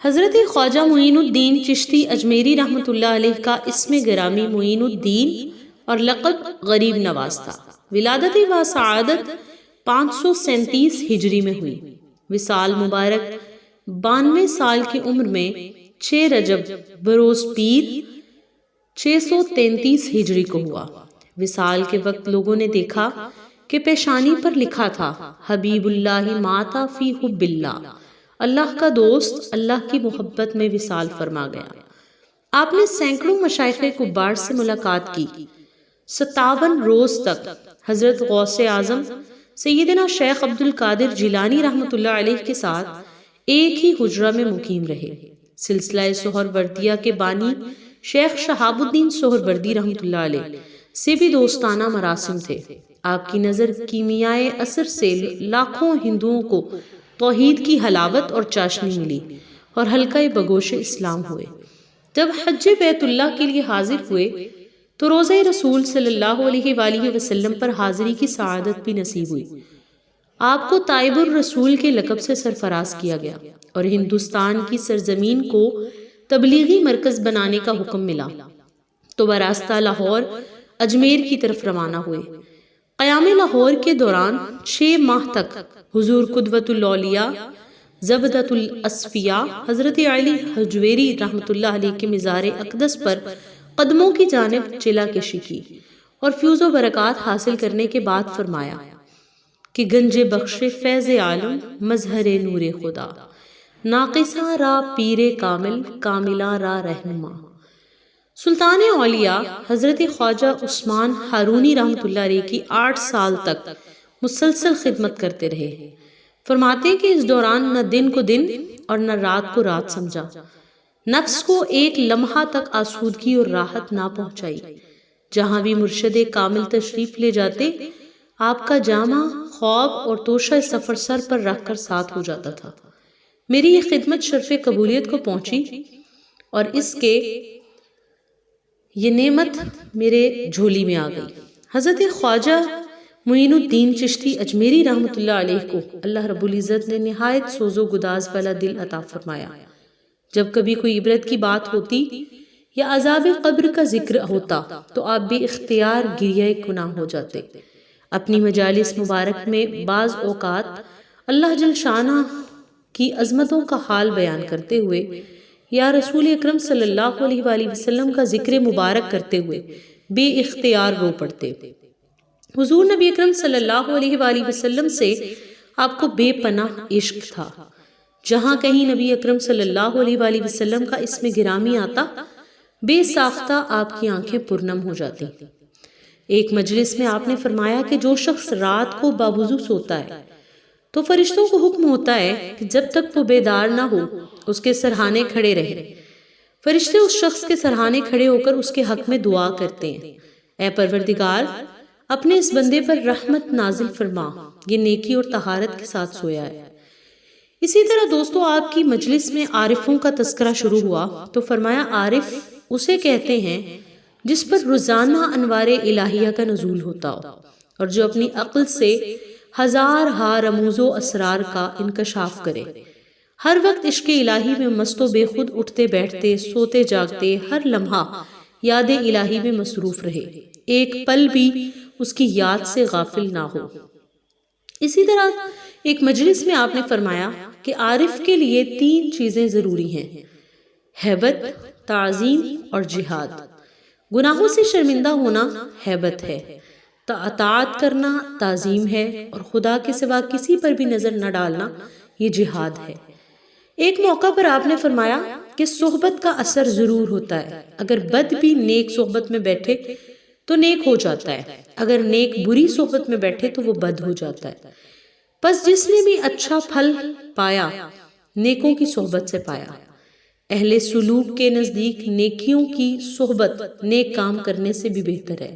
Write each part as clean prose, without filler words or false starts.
حضرت خواجہ معین الدین چشتی اجمیری رحمۃ اللہ علیہ کا اسم گرامی معین الدین اور لقب غریب نواز تھا۔ ولادت و سعادت 537 ہجری میں ہوئی۔ وصال مبارک 92 سال کی عمر میں 6 رجب بروز پیر 633 ہجری کو ہوا۔ وصال کے وقت لوگوں نے دیکھا کہ پیشانی پر لکھا تھا حبیب اللہ ماتا فی حب اللہ، اللہ کا دوست اللہ کی محبت میں وصال فرما گیا۔ آپ نے سینکڑوں مشائخ کبار سے ملاقات کی۔ 57 روز تک حضرت غوث اعظم سیدنا شیخ عبد القادر جیلانی رحمۃ اللہ علیہ کے ساتھ ایک ہی حجرہ میں مقیم رہے۔ سلسلہ سہروردیہ کے بانی شیخ شہاب الدین سہروردی رحمۃ اللہ علیہ سے بھی دوستانہ مراسم تھے۔ آپ کی نظر کیمیائے اثر سے لاکھوں ہندوؤں کو توحید کی حلاوت اور چاشنی ملی اور حلقہ بگوش اسلام ہوئے۔ جب حج بیت اللہ کے لیے حاضر ہوئے تو روزہ رسول صلی اللہ علیہ وآلہ وسلم پر حاضری کی سعادت بھی نصیب ہوئی۔ آپ کو تائب الرسول کے لقب سے سرفراز کیا گیا اور ہندوستان کی سرزمین کو تبلیغی مرکز بنانے کا حکم ملا تو براستہ لاہور اجمیر کی طرف روانہ ہوئے۔ قیام لاہور کے دوران 6 ماہ تک حضور قدوۃ الاولیاء زبدۃ الاصفیاء حضرت علی حجویری رحمۃ اللہ علیہ کے مزار اقدس پر قدموں کی جانب چلا کشی کی اور فیوز و برکات حاصل کرنے کے بعد فرمایا کہ گنج بخش فیض عالم مظہر نور خدا، ناقصہ را پیر کامل کاملہ را رہنما۔ سلطان اولیاء حضرت خواجہ عثمان ہارونی رحمۃ اللہ علیہ کی 8 سال تک مسلسل خدمت کرتے رہے۔ فرماتے کہ اس دوران نہ دن کو دن اور نہ رات کو رات سمجھا، نفس کو ایک لمحہ تک آسودگی اور راحت نہ پہنچائی۔ جہاں بھی مرشد کامل تشریف لے جاتے آپ کا جامع خواب اور توشہ سفر سر پر رکھ کر ساتھ ہو جاتا تھا۔ میری یہ خدمت شرف قبولیت کو پہنچی اور اس کے یہ نعمت میرے جھولی میں آ گئی۔ حضرت خواجہ معین الدین چشتی اجمیری رحمۃ اللہ علیہ کو اللہ رب العزت نے نہایت سوز و گداز والا دل عطا فرمایا۔ جب کبھی کوئی عبرت کی بات ہوتی یا عذاب قبر کا ذکر ہوتا تو آپ بے اختیار گریہ کناں ہو جاتے۔ اپنی مجالس مبارک میں بعض اوقات اللہ جل شانہ کی عظمتوں کا حال بیان کرتے ہوئے یا رسول اکرم صلی اللہ علیہ وآلہ وسلم کا ذکر مبارک کرتے ہوئے بے اختیار رو پڑتے۔ حضور نبی اکرم صلی اللہ علیہ وآلہ وسلم سے آپ کو بے پناہ عشق تھا۔ جہاں کہیں نبی اکرم صلی اللہ علیہ وآلہ وسلم کا اسم گرامی آتا بے ساختہ آپ کی آنکھیں پرنم ہو جاتی۔ ایک مجلس میں آپ نے فرمایا کہ جو شخص رات کو باوضو سوتا ہے تو فرشتوں کو حکم ہوتا ہے کہ جب تک وہ بیدار نہ ہو اس کے سرہانے کھڑے رہے۔ فرشتے اس شخص کے سرہانے کھڑے ہو کر اس کے حق میں دعا کرتے ہیں، اے پروردگار اپنے اس بندے پر رحمت نازل فرما، یہ نیکی اور طہارت کے ساتھ سویا ہے۔ اسی طرح دوستو آپ کی مجلس میں عارفوں کا تذکرہ شروع ہوا تو فرمایا عارف اسے کہتے ہیں جس پر روزانہ انوار الہیہ کا نزول ہوتا ہو اور جو اپنی عقل سے ہزار ہا رموز و اسرار کا انکشاف کرے، ہر وقت عشق الہی میں مست و بے خود اٹھتے بیٹھتے سوتے جاگتے ہر لمحہ یاد الہی میں مصروف رہے، ایک پل بھی اس کی یاد سے غافل نہ ہو۔ اسی طرح ایک مجلس میں آپ نے فرمایا کہ عارف کے لیے 3 چیزیں ضروری ہیں، ہیبت، تعظیم اور جہاد۔ گناہوں سے شرمندہ ہونا ہیبت ہے، اطاعت کرنا تعظیم ہے اور خدا کے سوا کسی پر بھی نظر نہ ڈالنا یہ جہاد ہے۔ ایک موقع پر آپ نے فرمایا کہ صحبت کا اثر ضرور ہوتا ہے، اگر بد بھی نیک صحبت میں بیٹھے تو نیک ہو جاتا ہے، اگر نیک بری صحبت میں بیٹھے تو وہ بد ہو جاتا ہے۔ بس جس نے بھی اچھا پھل پایا نیکوں کی صحبت سے پایا۔ اہل سلوک کے نزدیک نیکیوں کی صحبت نیک کام کرنے سے بھی بہتر ہے،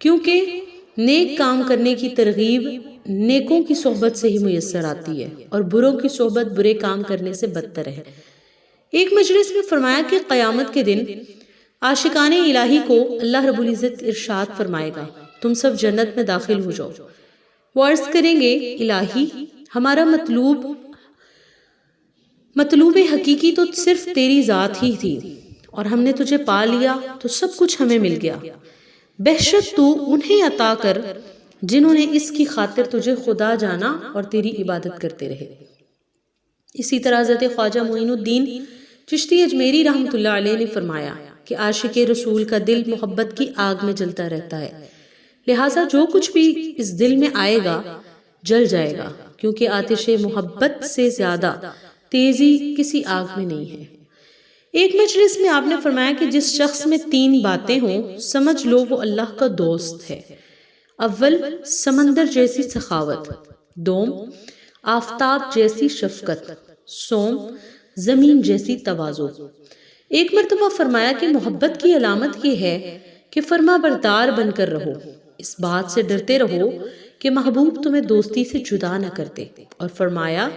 کیونکہ نیک کام کرنے کی ترغیب نیکوں کی صحبت سے ہی میسر آتی ہے اور بروں کی صحبت برے کام کرنے سے بدتر ہے۔ ایک مجلس میں فرمایا کہ قیامت کے دن عاشقان الہی کو اللہ رب العزت ارشاد فرمائے گا تم سب جنت میں داخل ہو جاؤ۔ وہ عرض کریں گے الہی ہمارا مطلوب مطلوب حقیقی تو صرف تیری ذات ہی تھی، اور ہم نے تجھے پا لیا تو سب کچھ ہمیں مل گیا۔ بہشت تو انہیں عطا کر جنہوں نے اس کی خاطر تجھے خدا جانا اور تیری عبادت کرتے رہے۔ اسی طرح حضرت خواجہ معین الدین چشتی اجمیری رحمۃ اللہ علیہ نے فرمایا کہ عاشق رسول کا دل محبت کی آگ میں جلتا رہتا ہے، لہٰذا جو کچھ بھی اس دل میں آئے گا جل جائے گا، کیونکہ آتش محبت سے زیادہ تیزی کسی آگ میں نہیں ہے۔ ایک مجلس میں آپ نے فرمایا کہ جس شخص میں 3 باتیں ہوں سمجھ لو وہ اللہ کا دوست ہے۔ اول، سمندر جیسی سخاوت، دوم، آفتاب جیسی شفقت، سوم، زمین جیسی تواضع۔ ایک مرتبہ فرمایا کہ محبت کی علامت یہ ہے کہ فرما بردار بن کر رہو، اس بات سے ڈرتے رہو کہ محبوب تمہیں دوستی سے جدا نہ کر دے، اور فرمایا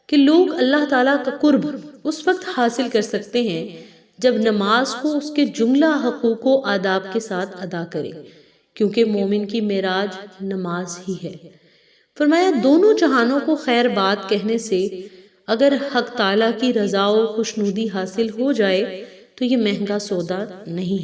کہ لوگ اللہ تعالیٰ کا قرب اس وقت حاصل کر سکتے ہیں جب نماز کو اس کے جملہ حقوق و آداب کے ساتھ ادا کرے، کیونکہ مومن کی معراج نماز ہی ہے۔ فرمایا دونوں جہانوں کو خیر بات کہنے سے اگر حق تعالیٰ کی رضا و خوشنودی حاصل ہو جائے تو یہ مہنگا سودا نہیں ہے۔